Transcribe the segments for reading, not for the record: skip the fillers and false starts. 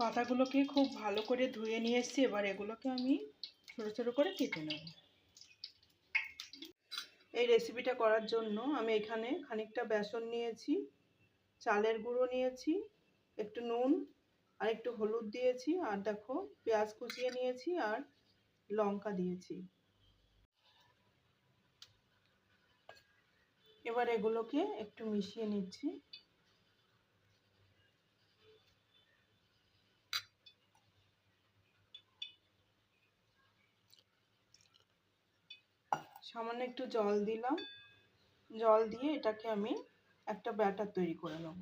পাতাগুলোকে খুব ভালো করে ধুয়ে নিয়ে এসেছি। এবার এগুলোকে আমি ছোটো ছোটো করে কেটে নেব। এই রেসিপিটা করার জন্য আমি এখানে খানিকটা বেসন নিয়েছি, চালের গুঁড়ো নিয়েছি, একটু নুন আর একটু হলুদ দিয়েছি, আর দেখো পেঁয়াজ কুচিয়ে নিয়েছি আর লঙ্কা দিয়েছি। এবার এগুলোকে একটু মিশিয়ে নিচ্ছি। সামান্য একটু জল দিলাম, জল দিয়ে এটাকে আমি একটা ব্যাটার তৈরি করে নেব।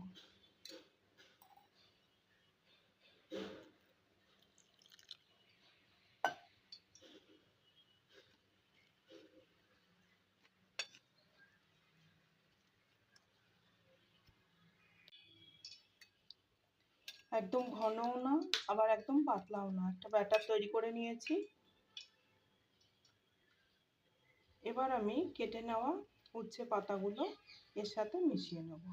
একদম ঘনও না আবার একদম পাতলাও না, একটা ব্যাটার তৈরি করে নিয়েছি। এবার আমি কেটে নেওয়া উচ্ছে পাতাগুলো এর সাথে মিশিয়ে নেব।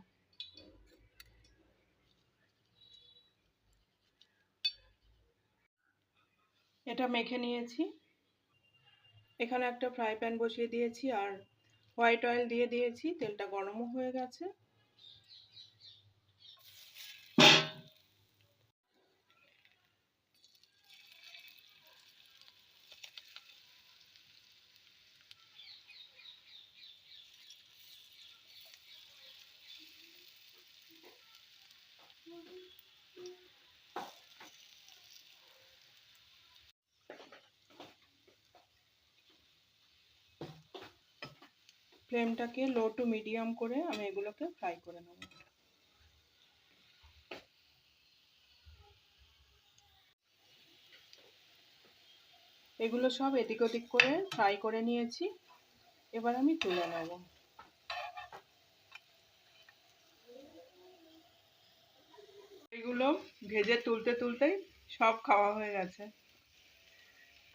এটা মেখে নিয়েছি। এখানে একটা ফ্রাই প্যান বসিয়ে দিয়েছি আর হোয়াইট অয়েল দিয়ে দিয়েছি। তেলটা গরমও হয়ে গেছে। ফ্লেমটাকে লো টু মিডিয়াম করে আমি এগুলোকে ফ্রাই করে নেব। এগুলো সব এদিক ওদিক করে ফ্রাই করে নিয়েছি। এবার আমি তুলে নেব। এগুলো ভেজে তুলতে তুলতেই সব খাওয়া হয়ে গেছে।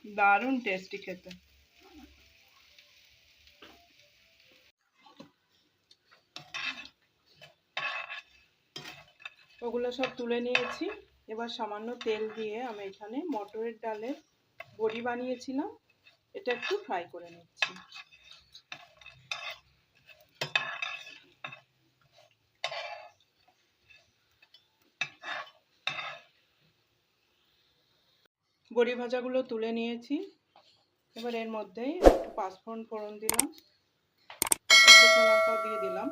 দারুণ টেস্টি খেতে। ওগুলো সব তুলে নিয়েছি। এবার সামান্য তেল দিয়ে আমি এখানে মটরের ডালের বড়ি বানিয়েছিলাম, এটা একটু ফ্রাই করে নিচ্ছি। বড়ি ভাজাগুলো তুলে নিয়েছি। এবার এর মধ্যে একটু পাঁচফোড়ন ফোড়ন দিলাম, শুকনো লঙ্কাও দিয়ে দিলাম।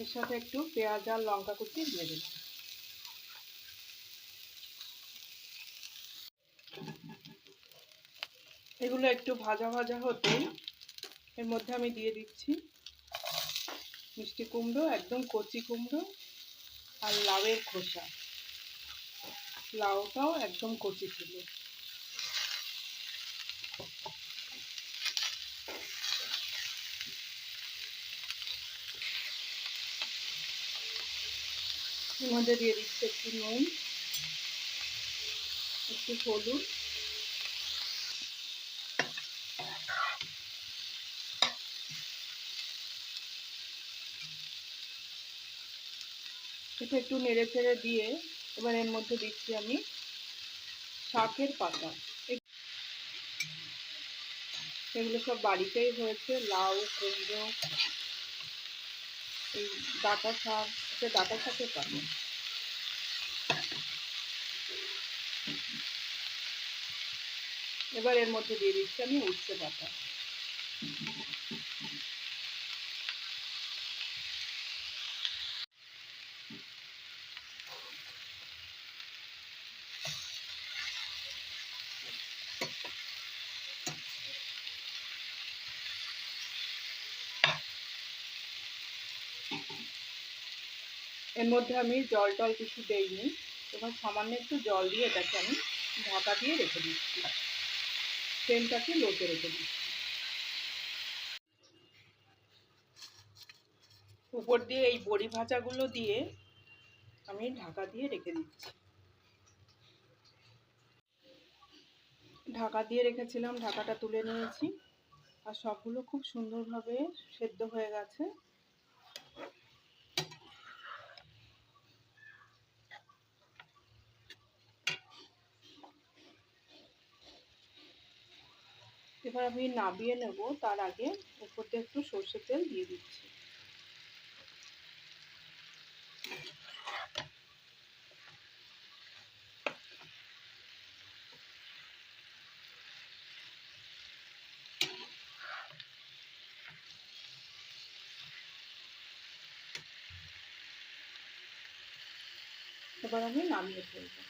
এর সাথে একটু পেঁয়াজ আর লঙ্কা কুচি দিয়ে দিলাম। এগুলো একটু ভাজা ভাজা হতেই এর মধ্যে আমি দিয়ে দিচ্ছি মিষ্টি কুমড়ো, একদম কচি কুমড়ো আর লাউয়ের খোসা। লাউটাও একদম কচি ছিল। এর মধ্যে দিয়ে দিচ্ছি একটু নুন, একটু হলুদ, এটা একটু নেড়ে চেড়ে দিয়ে এবার এর মধ্যে দিচ্ছি আমি শাকের পাতা। এগুলো সব বাড়িতেই হয়েছে, লাউ, কুমড়ো, এই ডাঁটা শাক, এটা ডাঁটা শাকের পাতা। এবার এর মধ্যে দিয়ে দিচ্ছি আমি উচ্ছে পাতা। এর মধ্যে আমি জল টল কিছু দেইনি। এবার সামান্য একটু জল দিয়ে এটাকে আমি ঢাকা দিয়ে রেখে দিচ্ছি। ফ্লেমটাকে লোতে রেখে দিচ্ছি। উপর দিয়ে এই বড়ি ভাজাগুলো দিয়ে আমি ঢাকা দিয়ে রেখে দিচ্ছি। ঢাকা দিয়ে রেখেছিলাম, ঢাকাটা তুলে নিয়েছি আর সবগুলো খুব সুন্দরভাবে সেদ্ধ হয়ে গেছে। এবার আমি নামিয়ে নেব, তার আগে উপর দিয়ে একটু সর্ষের তেল দিয়ে দিচ্ছি। এবার আমি নামিয়ে ফেলবো।